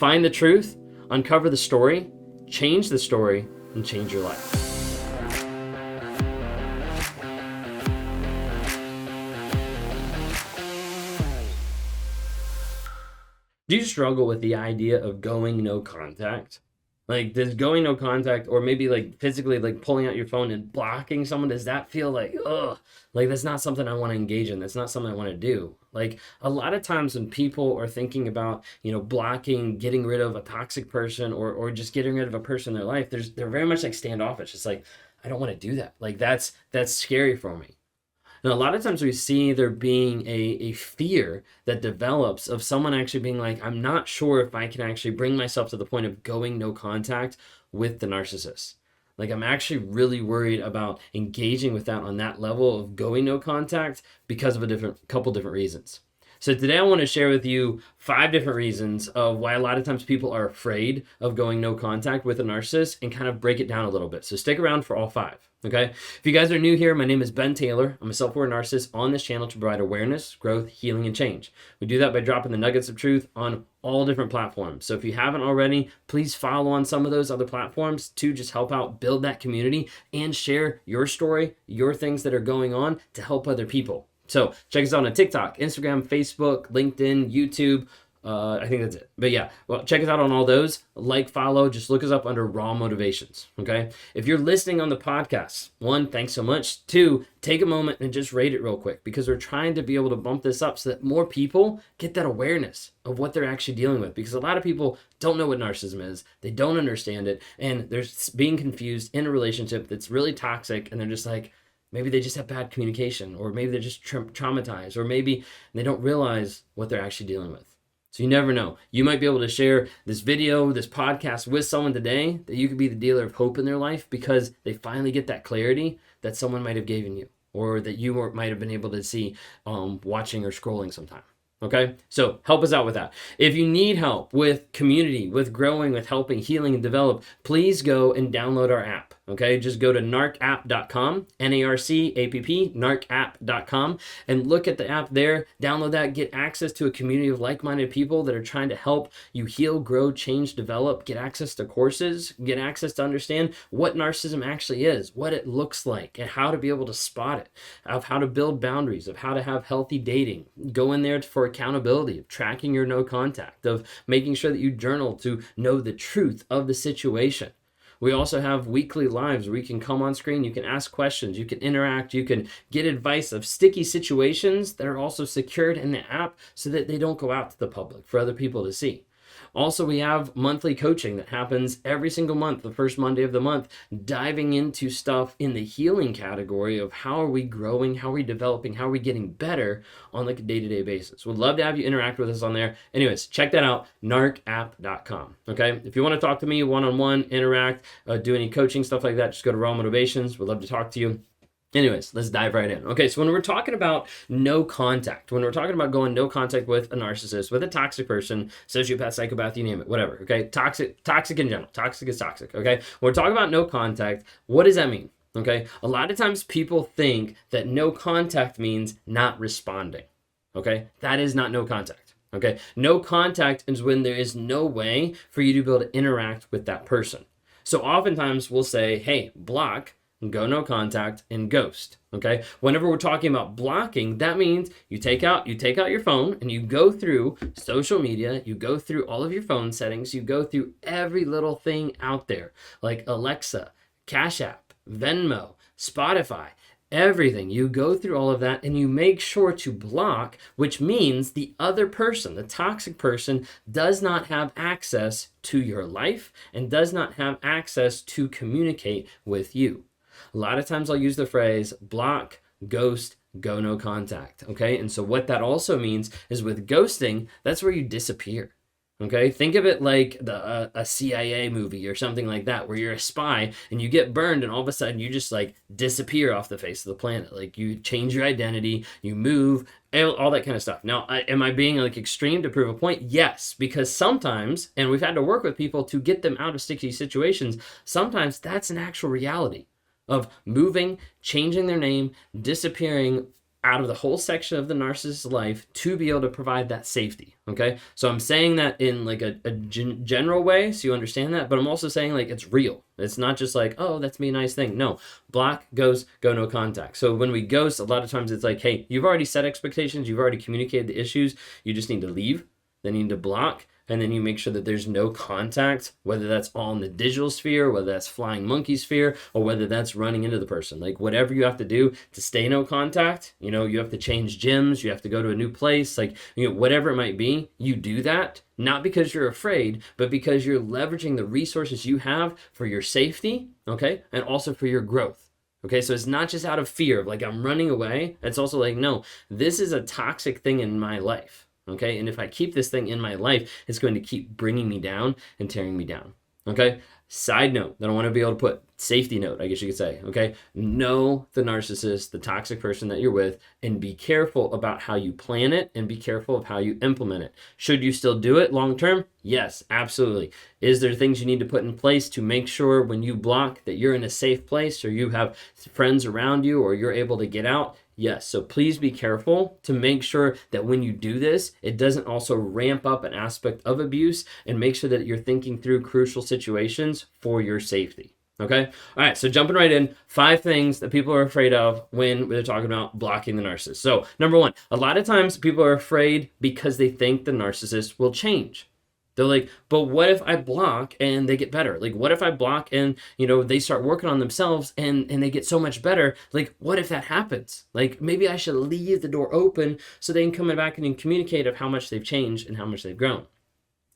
Find the truth, uncover the story, change the story, and change your life. Do you struggle with the idea of going no contact? Like, does going no contact, or maybe like physically like pulling out your phone and blocking someone, does that feel like, ugh, like that's not something I want to engage in? That's not something I want to do. Like, a lot of times when people are thinking about, blocking, getting rid of a toxic person, or just getting rid of a person in their life, they're very much like standoffish. It's like, I don't want to do that. Like, that's scary for me. Now, a lot of times we see there being a fear that develops of someone actually being like, I'm not sure if I can actually bring myself to the point of going no contact with the narcissist. Like, I'm actually really worried about engaging with that on that level of going no contact because of a couple different reasons. So today I want to share with you 5 different reasons of why a lot of times people are afraid of going no contact with a narcissist, and kind of break it down a little bit. So stick around for all 5. Okay. If you guys are new here, my name is Ben Taylor. I'm a self-aware narcissist on this channel to provide awareness, growth, healing, and change. We do that by dropping the nuggets of truth on all different platforms. So if you haven't already, please follow on some of those other platforms to just help out build that community and share your story, your things that are going on to help other people. So check us out on TikTok, Instagram, Facebook, LinkedIn, YouTube. I think that's it. But yeah, well, check us out on all those. Like, follow, just look us up under Raw Motivations, okay? If you're listening on the podcast, 1, thanks so much. 2, take a moment and just rate it real quick, because we're trying to be able to bump this up so that more people get that awareness of what they're actually dealing with, because a lot of people don't know what narcissism is. They don't understand it, and they're being confused in a relationship that's really toxic, and they're just like, maybe they just have bad communication, or maybe they're just traumatized, or maybe they don't realize what they're actually dealing with. So you never know. You might be able to share this video, this podcast with someone today that you could be the dealer of hope in their life, because they finally get that clarity that someone might have given you, or that you might have been able to see watching or scrolling sometime. Okay, so help us out with that. If you need help with community, with growing, with helping, healing, and develop, please go and download our app. Okay, just go to narcapp.com, NARCAPP, narcapp.com, and look at the app there. Download that, get access to a community of like-minded people that are trying to help you heal, grow, change, develop, get access to courses, get access to understand what narcissism actually is, what it looks like, and how to be able to spot it, of how to build boundaries, of how to have healthy dating. Go in there for accountability, of tracking your no contact, of making sure that you journal to know the truth of the situation. We also have weekly lives where you can come on screen, you can ask questions, you can interact, you can get advice of sticky situations that are also secured in the app so that they don't go out to the public for other people to see. Also, we have monthly coaching that happens every single month, the first Monday of the month, diving into stuff in the healing category of how are we growing, how are we developing, how are we getting better on like a day-to-day basis. We'd love to have you interact with us on there. Anyways, check that out, narcapp.com, okay? If you want to talk to me one-on-one, interact, do any coaching, stuff like that, just go to Raw Motivations. We'd love to talk to you. Anyways, let's dive right in. Okay, so when we're talking about no contact, when we're talking about going no contact with a narcissist, with a toxic person, sociopath, psychopath, you name it, whatever, okay? Toxic in general. Toxic is toxic, okay? When we're talking about no contact, what does that mean? Okay, a lot of times people think that no contact means not responding, okay? That is not no contact, okay? No contact is when there is no way for you to be able to interact with that person. So oftentimes we'll say, hey, block, go no contact, and ghost. Okay, whenever we're talking about blocking, that means you take out your phone and you go through social media, you go through all of your phone settings, you go through every little thing out there, like Alexa, Cash App, Venmo, Spotify, everything. You go through all of that and you make sure to block, which means the other person, the toxic person, does not have access to your life and does not have access to communicate with you. A lot of times I'll use the phrase block, ghost, go no contact, okay? And so what that also means is with ghosting, that's where you disappear, okay? Think of it like a CIA movie or something like that, where you're a spy and you get burned and all of a sudden you just like disappear off the face of the planet. Like you change your identity, you move, all that kind of stuff. Now, am I being like extreme to prove a point? Yes, because sometimes, and we've had to work with people to get them out of sticky situations, sometimes that's an actual reality of moving, changing their name, disappearing out of the whole section of the narcissist's life to be able to provide that safety. Okay. So I'm saying that in like a general way so you understand that, but I'm also saying like it's real. It's not just like, oh, that's me a nice thing. No, block, ghost, go no contact. So when we ghost, a lot of times it's like, hey, you've already set expectations. You've already communicated the issues. You just need to leave. Then you need to block. And then you make sure that there's no contact, whether that's all in the digital sphere, whether that's flying monkey sphere, or whether that's running into the person. Like whatever you have to do to stay no contact, you know, you have to change gyms, you have to go to a new place, like, you know, whatever it might be, you do that, not because you're afraid, but because you're leveraging the resources you have for your safety, okay, and also for your growth. Okay, so it's not just out of fear of like, I'm running away. It's also like, no, this is a toxic thing in my life. Okay, and if I keep this thing in my life, it's going to keep bringing me down and tearing me down. Okay, side note that I want to be able to put, safety note, I guess you could say. Okay, know the narcissist, the toxic person that you're with, and be careful about how you plan it and be careful of how you implement it. Should you still do it long term? Yes, absolutely. Is there things you need to put in place to make sure when you block that you're in a safe place or you have friends around you or you're able to get out? Yes, so please be careful to make sure that when you do this, it doesn't also ramp up an aspect of abuse, and make sure that you're thinking through crucial situations for your safety. Okay? All right, so jumping right in, 5 things that people are afraid of when they're talking about blocking the narcissist. So, number 1, a lot of times people are afraid because they think the narcissist will change. They're like, but what if I block and they get better? Like, what if I block and, you know, they start working on themselves and they get so much better? Like, what if that happens? Like, maybe I should leave the door open so they can come back and communicate of how much they've changed and how much they've grown.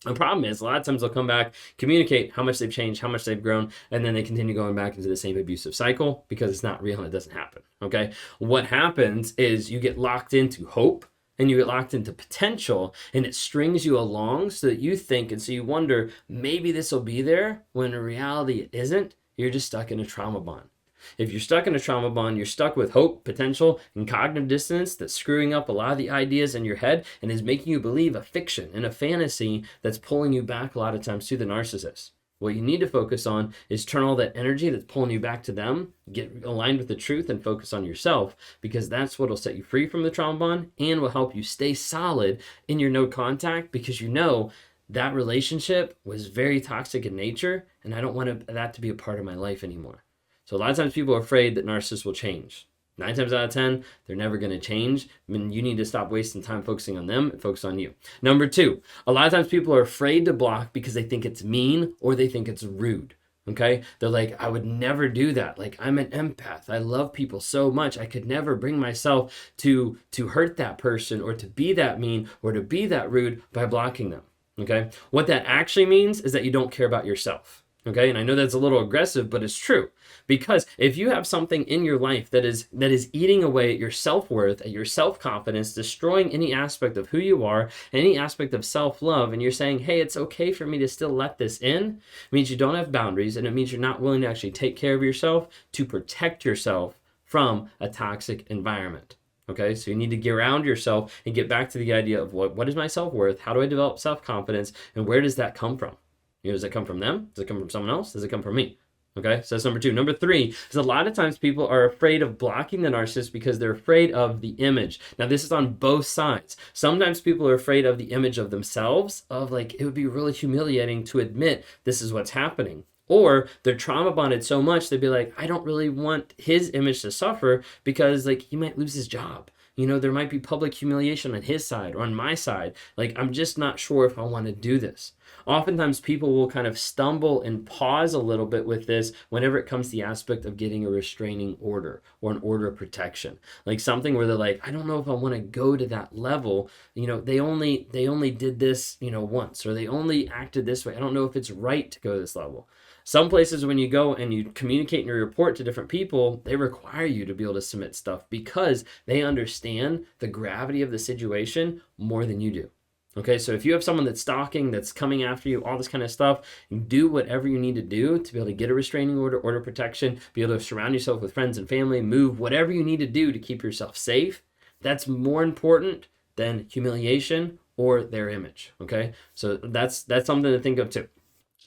The problem is, a lot of times they'll come back, communicate how much they've changed, how much they've grown, and then they continue going back into the same abusive cycle because it's not real and it doesn't happen. Okay? What happens is you get locked into hope, and you get locked into potential, and it strings you along so that you think, and so you wonder, maybe this will be there, when in reality it isn't. You're just stuck in a trauma bond. If you're stuck in a trauma bond, you're stuck with hope, potential, and cognitive dissonance that's screwing up a lot of the ideas in your head and is making you believe a fiction and a fantasy that's pulling you back a lot of times to the narcissist. What you need to focus on is turn all that energy that's pulling you back to them, get aligned with the truth, and focus on yourself, because that's what will set you free from the trauma bond and will help you stay solid in your no contact, because you know that relationship was very toxic in nature and I don't want that to be a part of my life anymore. So a lot of times people are afraid that narcissists will change. 9 times out of 10, they're never going to change. I mean, you need to stop wasting time focusing on them and focus on you. Number 2, a lot of times people are afraid to block because they think it's mean or they think it's rude. Okay? They're like, I would never do that. Like, I'm an empath. I love people so much. I could never bring myself to hurt that person or to be that mean or to be that rude by blocking them. Okay? What that actually means is that you don't care about yourself. Okay, and I know that's a little aggressive, but it's true. Because if you have something in your life that is eating away at your self-worth, at your self-confidence, destroying any aspect of who you are, any aspect of self-love, and you're saying, hey, it's okay for me to still let this in, it means you don't have boundaries, and it means you're not willing to actually take care of yourself to protect yourself from a toxic environment. Okay, so you need to get around yourself and get back to the idea of what is my self-worth, how do I develop self-confidence, and where does that come from? You know, does it come from them? Does it come from someone else? Does it come from me? Okay, so that's number 2. Number 3 is a lot of times people are afraid of blocking the narcissist because they're afraid of the image. Now, this is on both sides. Sometimes people are afraid of the image of themselves, of like, it would be really humiliating to admit this is what's happening. Or they're trauma bonded so much, they'd be like, I don't really want his image to suffer because like he might lose his job. You know, there might be public humiliation on his side or on my side. Like, I'm just not sure if I want to do this. Oftentimes people will kind of stumble and pause a little bit with this whenever it comes to the aspect of getting a restraining order or an order of protection. Like something where they're like, I don't know if I want to go to that level. You know, they only did this, you know, once, or they only acted this way. I don't know if it's right to go to this level. Some places when you go and you communicate and you report to different people, they require you to be able to submit stuff because they understand the gravity of the situation more than you do. Okay, so if you have someone that's stalking, that's coming after you, all this kind of stuff, do whatever you need to do to be able to get a restraining order, order protection, be able to surround yourself with friends and family, move, whatever you need to do to keep yourself safe. That's more important than humiliation or their image. Okay, so that's something to think of too.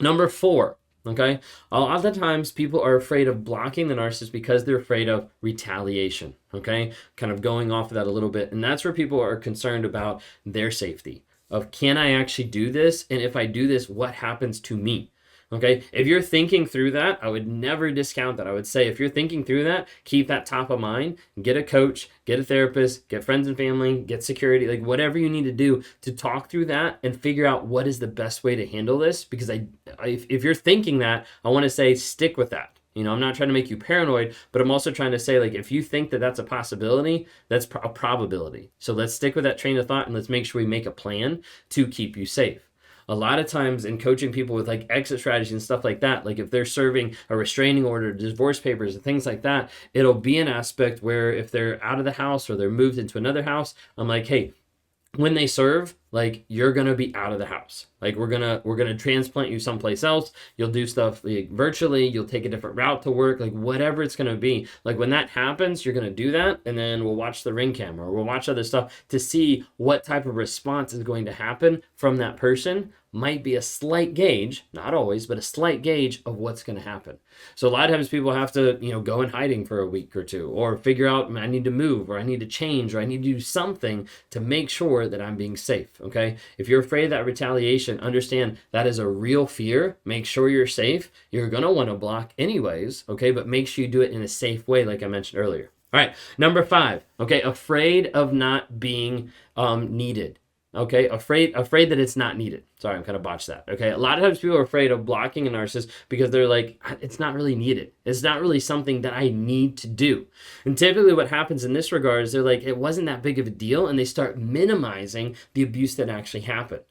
Number 4. Okay. A lot of the times people are afraid of blocking the narcissist because they're afraid of retaliation. Okay. Kind of going off of that a little bit. And that's where people are concerned about their safety of, can I actually do this? And if I do this, what happens to me? Okay, if you're thinking through that, I would never discount that. I would say if you're thinking through that, keep that top of mind, get a coach, get a therapist, get friends and family, get security, like whatever you need to do to talk through that and figure out what is the best way to handle this. Because if you're thinking that, I want to say stick with that. You know, I'm not trying to make you paranoid, but I'm also trying to say, like, if you think that that's a possibility, that's a probability. So let's stick with that train of thought and let's make sure we make a plan to keep you safe. A lot of times in coaching people with like exit strategies and stuff like that, like if they're serving a restraining order, divorce papers and things like that, it'll be an aspect where if they're out of the house or they're moved into another house, I'm like, hey, when they serve, like, you're gonna be out of the house. Like, we're gonna transplant you someplace else. You'll do stuff like virtually. You'll take a different route to work. Like, whatever it's gonna be. Like, when that happens, you're gonna do that, and then we'll watch the Ring camera or we'll watch other stuff to see what type of response is going to happen from that person. Might be a slight gauge, not always, but a slight gauge of what's going to happen. So a lot of times people have to, go in hiding for a week or two, or figure out, I need to move, or I need to change, or I need to do something to make sure that I'm being safe. Okay. If you're afraid of that retaliation, understand that is a real fear. Make sure you're safe. You're going to want to block anyways. Okay. But make sure you do it in a safe way, like I mentioned earlier. All right. Number 5. Okay. Afraid of not being needed. Okay, afraid that it's not needed. Sorry, I'm kind of botched that. Okay, a lot of times people are afraid of blocking a narcissist because they're like, it's not really needed. It's not really something that I need to do. And typically what happens in this regard is they're like, it wasn't that big of a deal, and they start minimizing the abuse that actually happened.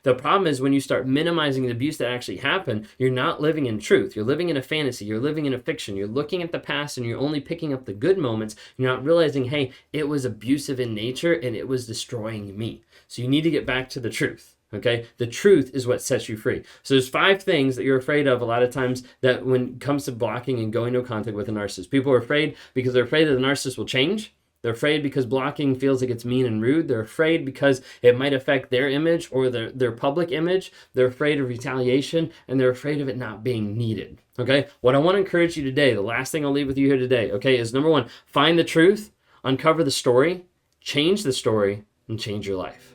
The problem is when you start minimizing the abuse that actually happened, you're not living in truth. You're living in a fantasy. You're living in a fiction. You're looking at the past and you're only picking up the good moments. You're not realizing, hey, it was abusive in nature and it was destroying me. So you need to get back to the truth. Okay, the truth is what sets you free. So there's 5 things that you're afraid of a lot of times that when it comes to blocking and going no contact with a narcissist. People are afraid because they're afraid that the narcissist will change. They're afraid because blocking feels like it's mean and rude. They're afraid because it might affect their image or their public image. They're afraid of retaliation, and they're afraid of it not being needed. Okay, what I want to encourage you today, the last thing I'll leave with you here today, okay, is number 1, find the truth, uncover the story, change the story, and change your life.